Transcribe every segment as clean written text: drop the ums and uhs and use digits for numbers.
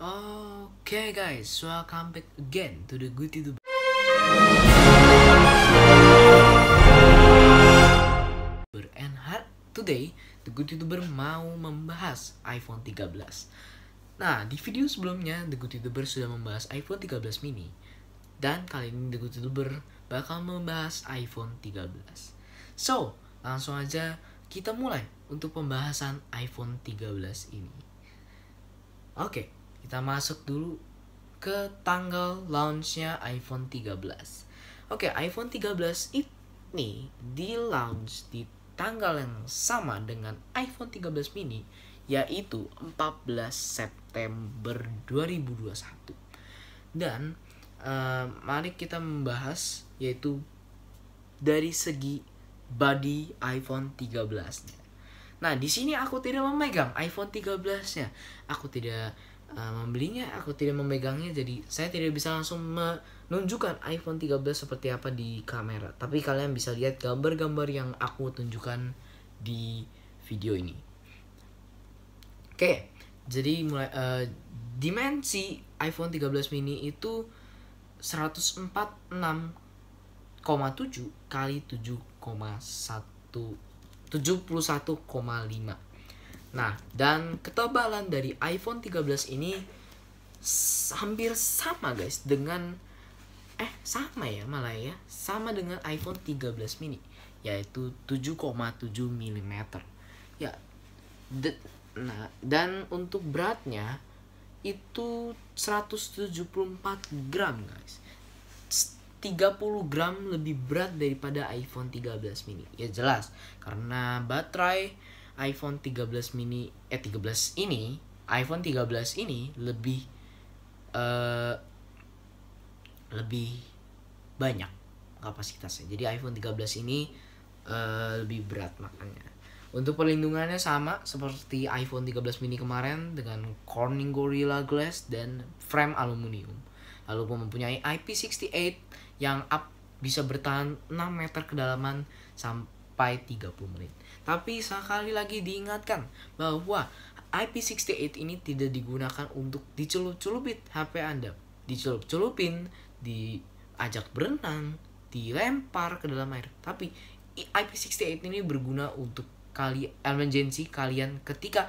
Okay guys, welcome back again to the Good YouTuber. And today, the Good YouTuber mau membahas iPhone 13. Nah, di video sebelumnya, The Good YouTuber sudah membahas iPhone 13 mini. Dan kali ini The Good YouTuber bakal membahas iPhone 13. So, langsung aja kita mulai untuk pembahasan iPhone 13 ini. Oke, kita masuk dulu ke tanggal launchnya iPhone 13. Oke, iPhone 13 ini di-launch di tanggal yang sama dengan iPhone 13 mini, yaitu 14 September 2021. Dan mari kita membahas yaitu dari segi body iPhone 13-nya. Nah, di sini aku tidak memegang iPhone 13-nya. Aku tidak membelinya, aku tidak memegangnya, jadi saya tidak bisa langsung menunjukkan iPhone 13 seperti apa di kamera. Tapi kalian bisa lihat gambar-gambar yang aku tunjukkan di video ini. Oke, jadi mulai dimensi iPhone 13 mini itu 146,7 kali 71,5. Nah, dan ketebalan dari iPhone 13 ini hampir sama guys dengan sama dengan iPhone 13 mini, yaitu 7,7 mm. Ya. Nah, dan untuk beratnya itu 174 gram guys. 30 gram lebih berat daripada iPhone 13 mini. Ya jelas, karena baterai iPhone 13 mini iPhone 13 ini lebih banyak kapasitasnya. Jadi iPhone 13 ini lebih berat makanya. Untuk perlindungannya sama seperti iPhone 13 mini kemarin dengan Corning Gorilla Glass dan frame aluminium. Lalu mempunyai IP68 yang bisa bertahan 6 meter kedalaman sampai 30 menit. Tapi sekali lagi diingatkan bahwa IP68 ini tidak digunakan untuk dicelup-celupin HP Anda. Dicelup-celupin, diajak berenang, dilempar ke dalam air. Tapi IP68 ini berguna untuk emergency kalian ketika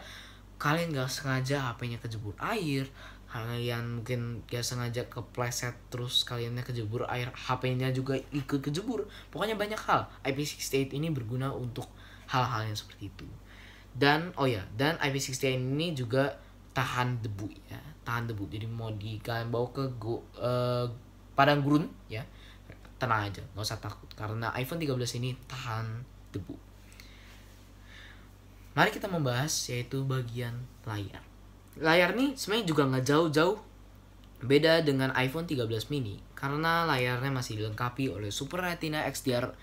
kalian gak sengaja HP-nya kejebur air, kalian mungkin gak sengaja kepleset terus kaliannya kejebur air, HP-nya juga ikut kejebur. Pokoknya banyak hal. IP68 ini berguna untuk hal-hal yang seperti itu. Dan dan IP68 ini juga tahan debu ya, tahan debu. Jadi mau kalian bawa ke padang gurun ya, tenang aja, nggak usah takut karena iPhone 13 ini tahan debu. Mari kita membahas yaitu bagian layar. Layar nih sebenarnya juga nggak jauh-jauh beda dengan iPhone 13 mini karena layarnya masih dilengkapi oleh Super Retina XDR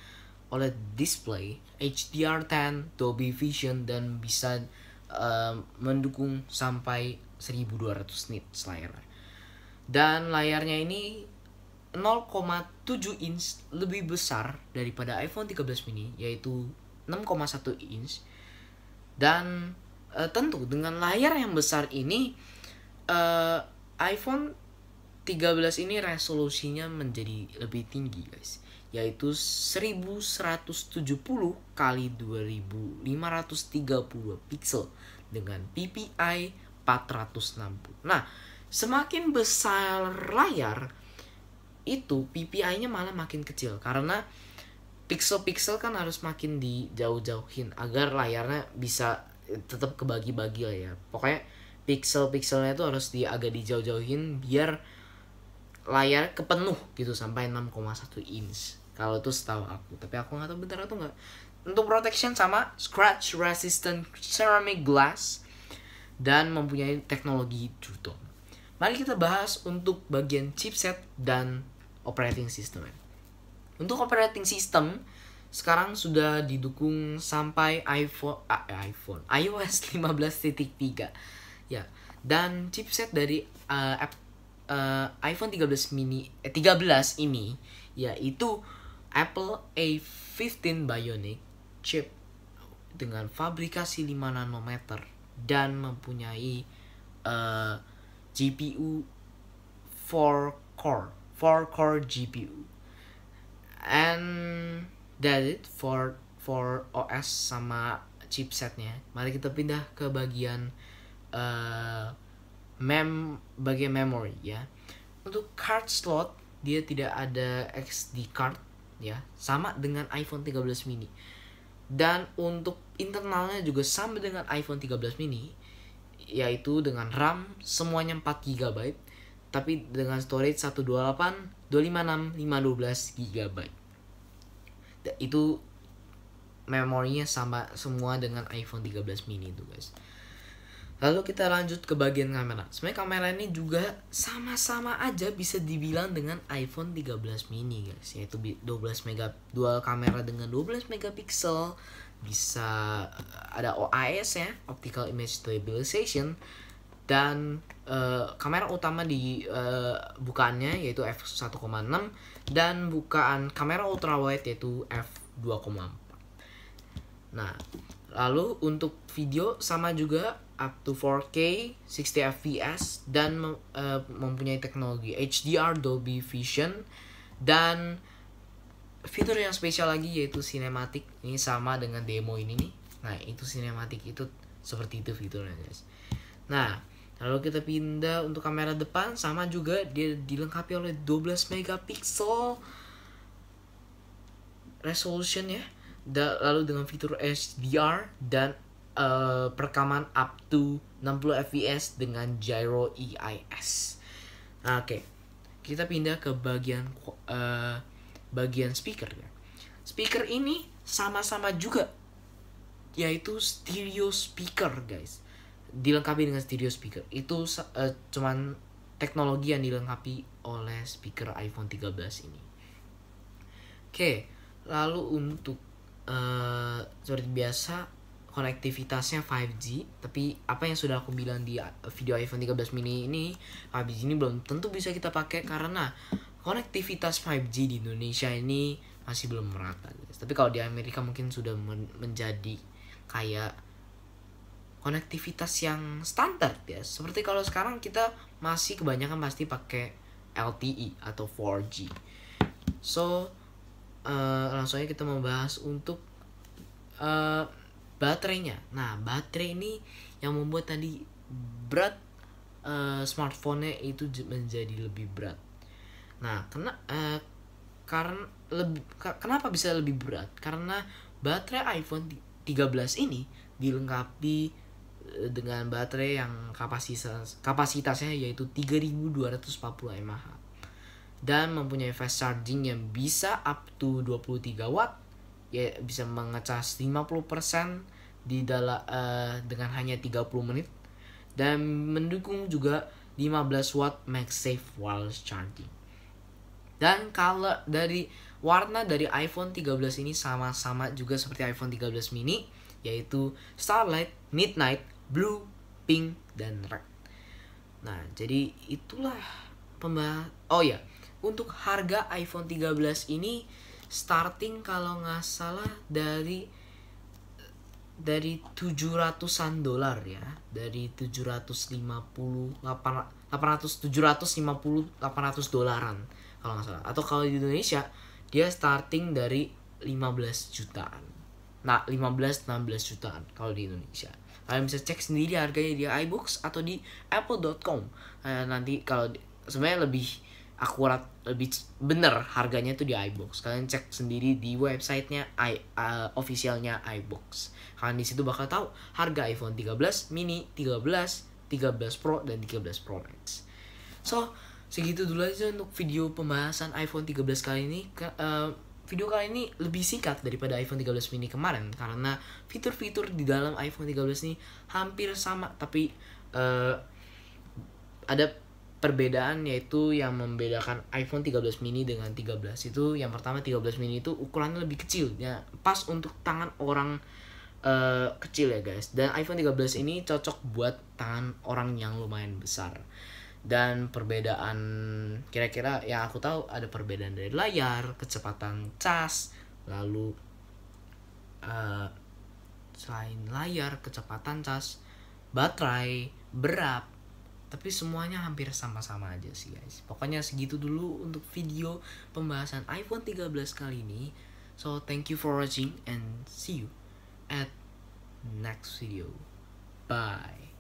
OLED display, HDR10, Dolby Vision, dan bisa mendukung sampai 1200 nits layarnya. Dan layarnya ini 0,7 inch lebih besar daripada iPhone 13 mini, yaitu 6,1 inch. Dan tentu dengan layar yang besar ini iPhone 13 ini resolusinya menjadi lebih tinggi guys, yaitu 1170 kali 2532 pixel dengan PPI 460. Nah, semakin besar layar itu PPI-nya malah makin kecil karena pixel-pixel kan harus makin dijauh-jauhin agar layarnya bisa tetap kebagi-bagi lah ya. Pokoknya pixel-pixelnya itu harus agak dijauh-jauhin biar layar kepenuh gitu sampai 6,1 inch. Kalau itu setahu aku, tapi aku nggak tahu benar atau nggak. Untuk protection sama scratch resistant ceramic glass dan mempunyai teknologi True Tone. Mari kita bahas untuk bagian chipset dan operating system. Untuk operating system sekarang sudah didukung sampai iOS 15.3 ya. Dan chipset dari iPhone 13 ini yaitu Apple A15 Bionic chip dengan fabrikasi 5 nanometer dan mempunyai GPU 4 core GPU, and that it for OS sama chipsetnya. Mari kita pindah ke bagian bagian memory ya. Untuk card slot dia tidak ada SD card ya, sama dengan iPhone 13 mini. Dan untuk internalnya juga sama dengan iPhone 13 mini, yaitu dengan RAM semuanya 4 GB, tapi dengan storage 128, 256, 512 GB. Itu memorinya sama semua dengan iPhone 13 mini itu guys. Lalu kita lanjut ke bagian kamera. Sebenarnya kamera ini juga sama-sama aja bisa dibilang dengan iPhone 13 mini guys, yaitu 12 mega dual kamera dengan 12 megapiksel, bisa ada OIS ya, Optical Image Stabilization, dan kamera utama di bukaannya yaitu f1.6 dan bukaan kamera ultrawide yaitu f2.4. Nah, lalu untuk video sama juga up to 4K 60 fps dan mempunyai teknologi HDR Dolby Vision, dan fitur yang spesial lagi yaitu cinematic. Ini sama dengan demo ini nih. Nah, itu cinematic itu seperti itu fiturnya guys. Nah, lalu kita pindah untuk kamera depan, sama juga dia dilengkapi oleh 12 megapiksel resolution ya. Lalu dengan fitur HDR dan perekaman up to 60 fps dengan gyro EIS. Nah, oke. Kita pindah ke bagian speaker ya. Speaker ini sama-sama juga yaitu stereo speaker guys. Dilengkapi dengan stereo speaker. Itu cuman teknologi yang dilengkapi oleh speaker iPhone 13 ini. Oke, lalu untuk seperti biasa konektivitasnya 5G, tapi apa yang sudah aku bilang di video iPhone 13 mini ini, 5G ini belum tentu bisa kita pakai karena konektivitas 5G di Indonesia ini masih belum merata guys. Tapi kalau di Amerika mungkin sudah menjadi kayak konektivitas yang standar ya. Seperti kalau sekarang kita masih kebanyakan pasti pakai LTE atau 4G. So langsung aja kita membahas untuk baterainya. Nah, baterai ini yang membuat tadi berat smartphone-nya itu menjadi lebih berat. Nah, kenapa bisa lebih berat? Karena baterai iPhone 13 ini dilengkapi dengan baterai yang kapasitasnya yaitu 3240 mAh dan mempunyai fast charging yang bisa up to 23 watt ya, bisa mengecas 50% dengan hanya 30 menit, dan mendukung juga 15 watt MagSafe wireless charging. Dan kalau dari warna dari iPhone 13 ini sama-sama juga seperti iPhone 13 mini, yaitu Starlight, Midnight, Blue, Pink, dan Red. Nah, jadi itulah oh ya, untuk harga iPhone 13 ini starting kalau nggak salah dari 700-an dolar ya, dari 750 dolaran kalau nggak salah, atau kalau di Indonesia dia starting dari 15 jutaan. Nah, 15-16 jutaan kalau di Indonesia. Kalian bisa cek sendiri harganya di iBooks atau di apple.com. Nanti kalau sebenarnya lebih akurat, lebih bener harganya tuh di iBooks. Kalian cek sendiri di websitenya officialnya iBooks. Kalian di situ bakal tahu harga iPhone 13 mini, 13 Pro dan 13 Pro Max. So, segitu dulu aja untuk video pembahasan iPhone 13 kali ini. Video kali ini lebih singkat daripada iPhone 13 mini kemarin karena fitur-fitur di dalam iPhone 13 ini hampir sama, tapi ada perbedaan, yaitu yang membedakan iPhone 13 mini dengan 13 itu yang pertama, 13 mini itu ukurannya lebih kecil ya, pas untuk tangan orang kecil ya guys, dan iPhone 13 ini cocok buat tangan orang yang lumayan besar. Dan perbedaan kira-kira yang aku tahu ada perbedaan dari layar, kecepatan cas, lalu selain layar, kecepatan cas, baterai, berat, tapi semuanya hampir sama-sama aja sih guys. Pokoknya segitu dulu untuk video pembahasan iPhone 13 kali ini. So thank you for watching and see you at next video. Bye.